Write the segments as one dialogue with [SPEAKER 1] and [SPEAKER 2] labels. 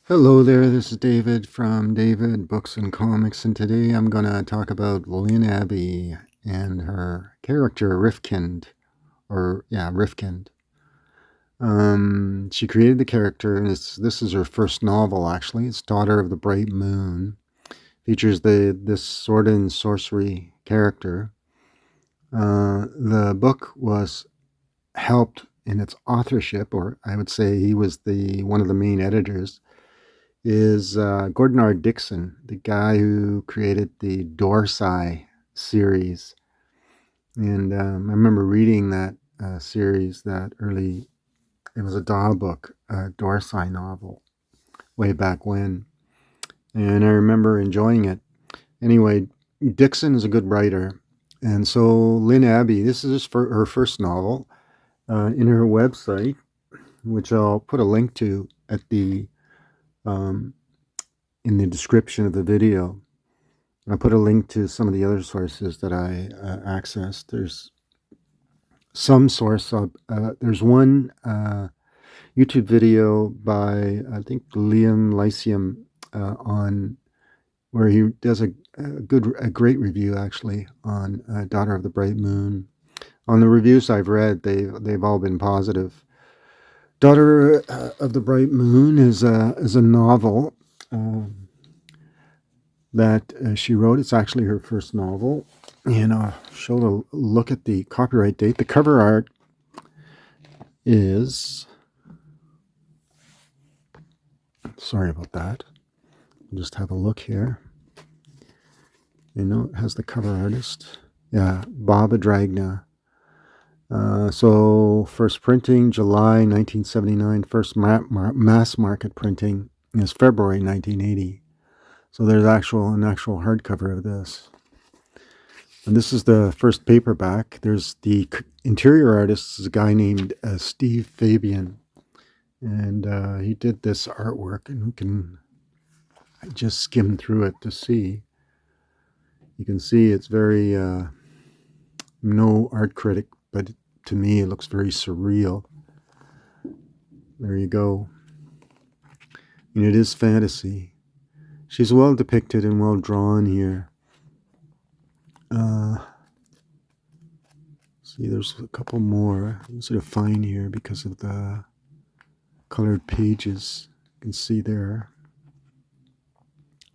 [SPEAKER 1] Hello there, this is David from David Books and Comics, and today I'm going to talk about Lynn Abbey and her character Rifkind, Rifkind. She created the character, and this is her first novel actually. It's Daughter of the Bright Moon. Features this sword and sorcery character. The book was helped in its authorship, or I would say he was the one of the main editors, is Gordon R. Dickson, the guy who created the Dorsai series. And I remember reading that series, it was a Daw book, a Dorsai novel, way back when. And I remember enjoying it. Anyway, Dickson is a good writer. And so Lynn Abbey, this is her first novel. In her website, which I'll put a link to um, in the description of the video. I'll put a link to some of the other sources that I accessed. There's some source. There's one YouTube video by, I think, Liam Lyceum on where he does a great review actually on Daughter of the Bright Moon. On the reviews I've read, they've all been positive. Daughter of the Bright Moon is a novel. That she wrote. It's actually her first novel. And I'll show a look at the copyright date. The cover art is, sorry about that. I'll just have a look here. It has the cover artist. Yeah, Bob Adragna. So first printing, July 1979. First mass market printing is February 1980. So there's an actual hardcover of this. And this is the first paperback. There's the interior artist is a guy named Steve Fabian. And he did this artwork, and I just skimmed through it to see. You can see it's very, no art critic, but to me it looks very surreal. There you go. And it is fantasy. She's well depicted and well drawn here. See, there's a couple more. Easy to find here because of the colored pages. You can see there.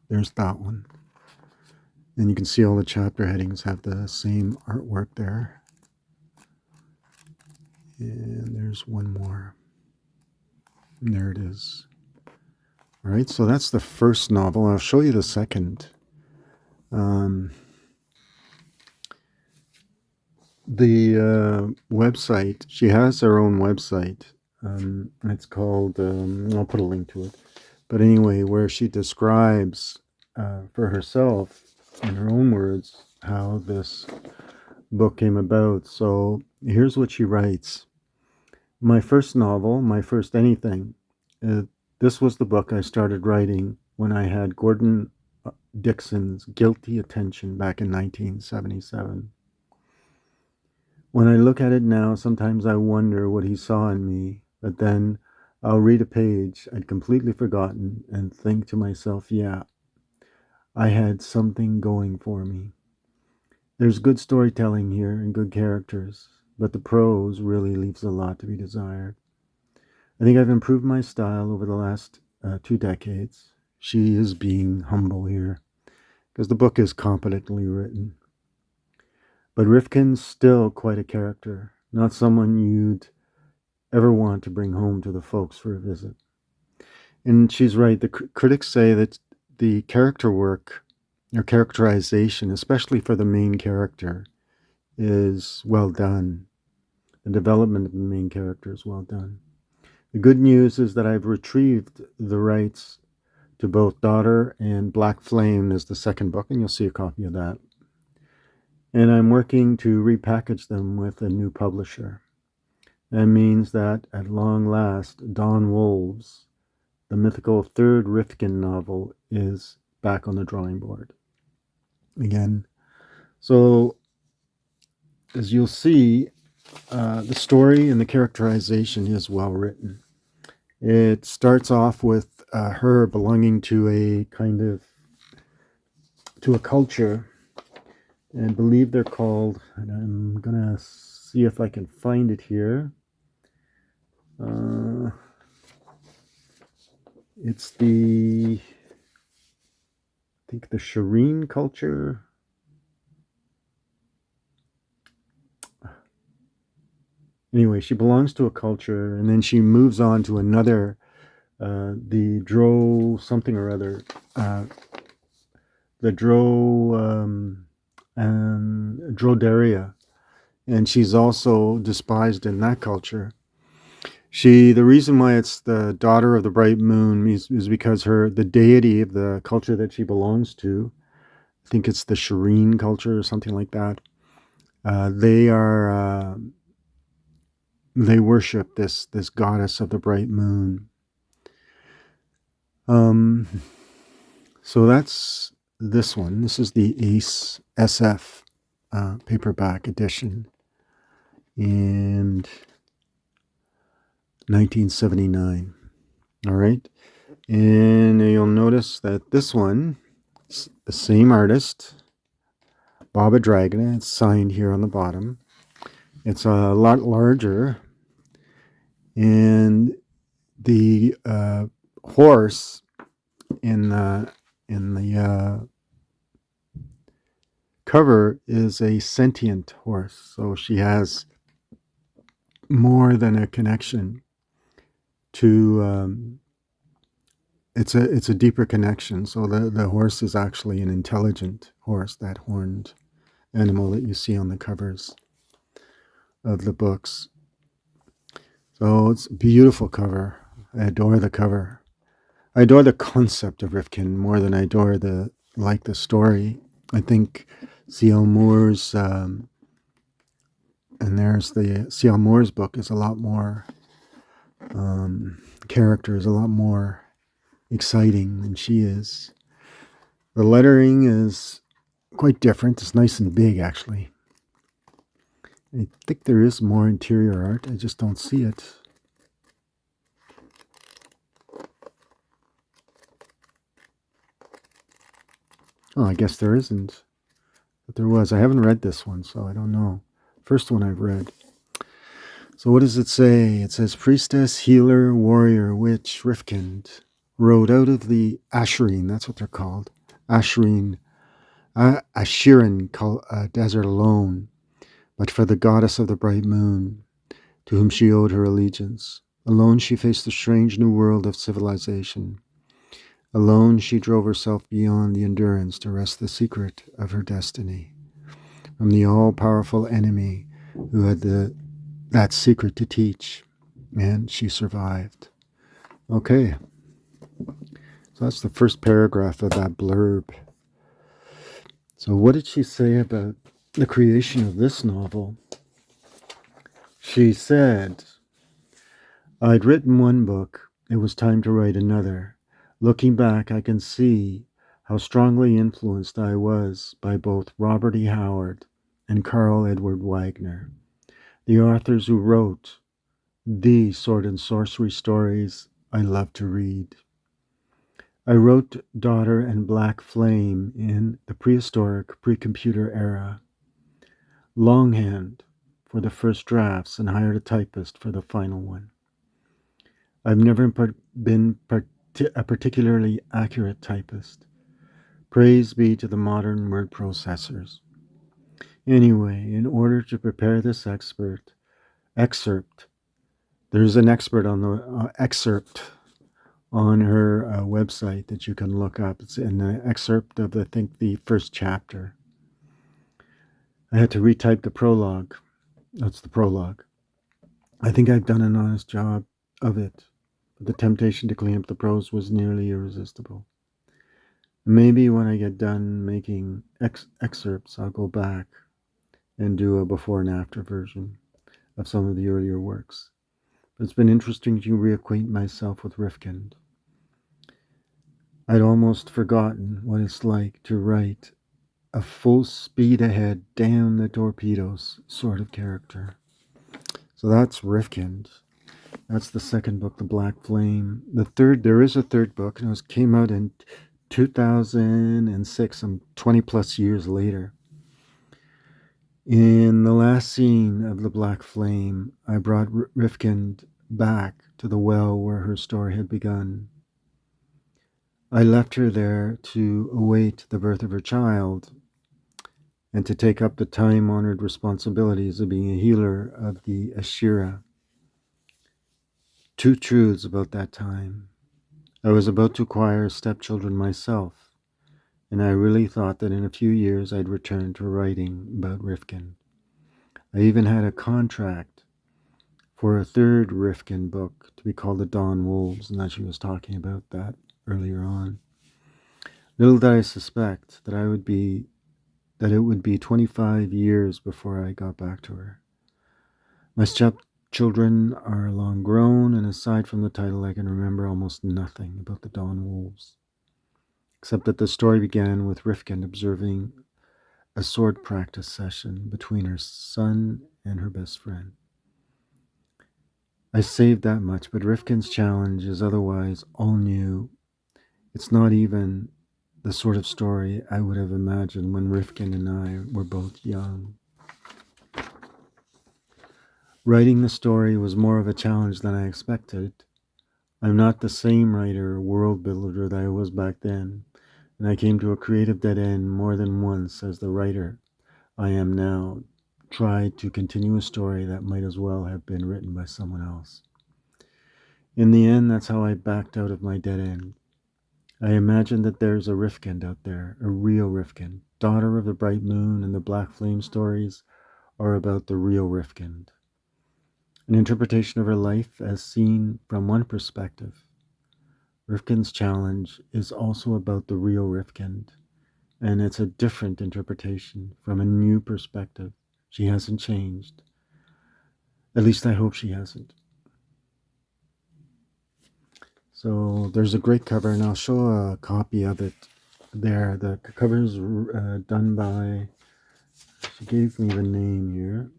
[SPEAKER 1] There's that one. And you can see all the chapter headings have the same artwork there. And there's one more. And there it is. All right, so that's the first novel. I'll show you the second. The website, she has her own website. It's called, I'll put a link to it. But anyway, where she describes for herself, in her own words, how this book came about. So here's what she writes. My first novel, my first anything, this was the book I started writing when I had Gordon Dickson's guilty attention back in 1977. When I look at it now, sometimes I wonder what he saw in me, but then I'll read a page I'd completely forgotten and think to myself, yeah, I had something going for me. There's good storytelling here and good characters, but the prose really leaves a lot to be desired. I think I've improved my style over the last 2 decades. She is being humble here, because the book is competently written. But Rifkin's still quite a character, not someone you'd ever want to bring home to the folks for a visit. And she's right. The critics say that the character work or characterization, especially for the main character, is well done. The development of the main character is well done. The good news is that I've retrieved the rights to both Daughter and Black Flame as the second book, and you'll see a copy of that. And I'm working to repackage them with a new publisher. That means that at long last, Dawn Wolves, the mythical third Rifkind novel, is back on the drawing board again. So, as you'll see, the story and the characterization is well written. It starts off with her belonging to a kind of to a culture, and I believe they're called. And I'm gonna see if I can find it here. It's I think the Shireen culture. Anyway, she belongs to a culture, and then she moves on to another, the Dro something or other, the Drodaria, and she's also despised in that culture. The reason why it's the daughter of the bright moon is because the deity of the culture that she belongs to, I think it's the Shireen culture or something like that. They worship this goddess of the bright moon. So that's this one. This is the Ace SF paperback edition, and 1979. All right. And you'll notice that this one, the same artist, Baba Dragon. It's signed here on the bottom. It's a lot larger, and the horse in the cover is a sentient horse. So she has more than a connection to. It's a deeper connection. So the horse is actually an intelligent horse, that horned animal that you see on the covers of the books. So it's a beautiful cover. I adore the cover. I adore the concept of Rifkind more than I adore the story. I think C.L. Moore's and there's the C.L. Moore's book is a lot more character is a lot more exciting than she is. The lettering is quite different. It's nice and big, actually. I think there is more interior art. I just don't see it. Oh, I guess there isn't. But there was. I haven't read this one, so I don't know. First one I've read. So what does it say? It says, priestess, healer, warrior, witch, Rifkind rode out of the Asherin. That's what they're called. Asherin desert alone, but for the goddess of the bright moon, to whom she owed her allegiance. Alone she faced the strange new world of civilization. Alone she drove herself beyond the endurance to wrest the secret of her destiny from the all-powerful enemy who had that secret to teach, and she survived. Okay, so that's the first paragraph of that blurb. So what did she say about the creation of this novel? She said, I'd written one book. It was time to write another. Looking back, I can see how strongly influenced I was by both Robert E. Howard and Carl Edward Wagner, the authors who wrote the sword and sorcery stories I love to read. I wrote Daughter and Black Flame in the prehistoric pre-computer era. Longhand for the first drafts and hired a typist for the final one. I've never been a particularly accurate typist. Praise be to the modern word processors. Anyway, in order to prepare this excerpt, there's an expert on the excerpt on her website that you can look up. It's in the excerpt of, I think, the first chapter. I had to retype the prologue. That's the prologue. I think I've done an honest job of it. But the temptation to clean up the prose was nearly irresistible. Maybe when I get done making excerpts, I'll go back and do a before and after version of some of the earlier works. But it's been interesting to reacquaint myself with Rifkind. I'd almost forgotten what it's like to write a full speed ahead, down the torpedoes sort of character. So that's Rifkind. That's the second book, The Black Flame. The third, there is a third book, and it came out in 2006, some 20 plus years later. In the last scene of The Black Flame, I brought Rifkind back to the well where her story had begun. I left her there to await the birth of her child and to take up the time-honored responsibilities of being a healer of the Ashira. Two truths about that time. I was about to acquire stepchildren myself, and I really thought that in a few years I'd return to writing about Rifkind. I even had a contract for a third Rifkind book to be called The Dawn Wolves, and that she was talking about that earlier on. Little did I suspect that it would be 25 years before I got back to her. My stepchildren are long grown, and aside from the title, I can remember almost nothing about the Dawn Wolves, except that the story began with Rifkind observing a sword practice session between her son and her best friend. I saved that much, but Rifkin's challenge is otherwise all new. It's not even the sort of story I would have imagined when Rifkind and I were both young. Writing the story was more of a challenge than I expected. I'm not the same writer or world builder that I was back then, and I came to a creative dead end more than once as the writer I am now tried to continue a story that might as well have been written by someone else. In the end, that's how I backed out of my dead end. I imagine that there's a Rifkind out there, a real Rifkind. Daughter of the Bright Moon and the Black Flame stories are about the real Rifkind. An interpretation of her life as seen from one perspective. Rifkin's challenge is also about the real Rifkind, and it's a different interpretation from a new perspective. She hasn't changed. At least I hope she hasn't. So there's a great cover, and I'll show a copy of it there. The cover is done by, she gave me the name here,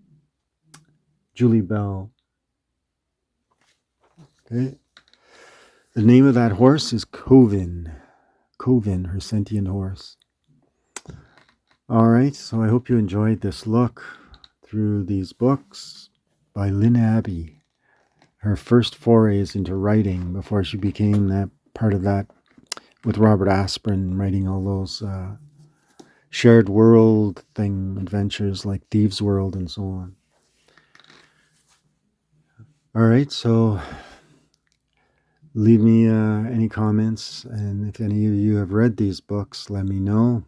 [SPEAKER 1] Julie Bell. Okay. The name of that horse is Covin, her sentient horse. All right, so I hope you enjoyed this look through these books by Lynn Abbey. Her first forays into writing before she became that part of that with Robert Asprin, writing all those shared world adventures like Thieves' World and so on. All right, so leave me any comments, and if any of you have read these books, let me know.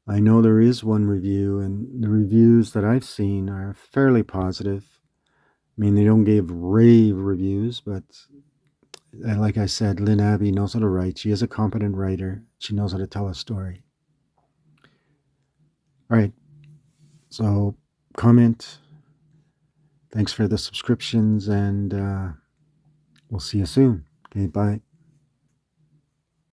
[SPEAKER 1] I know there is one review, and the reviews that I've seen are fairly positive. I mean, they don't give rave reviews, but like I said, Lynn Abbey knows how to write. She is a competent writer. She knows how to tell a story. All right, so comment. Thanks for the subscriptions, and we'll see you soon. Okay, bye.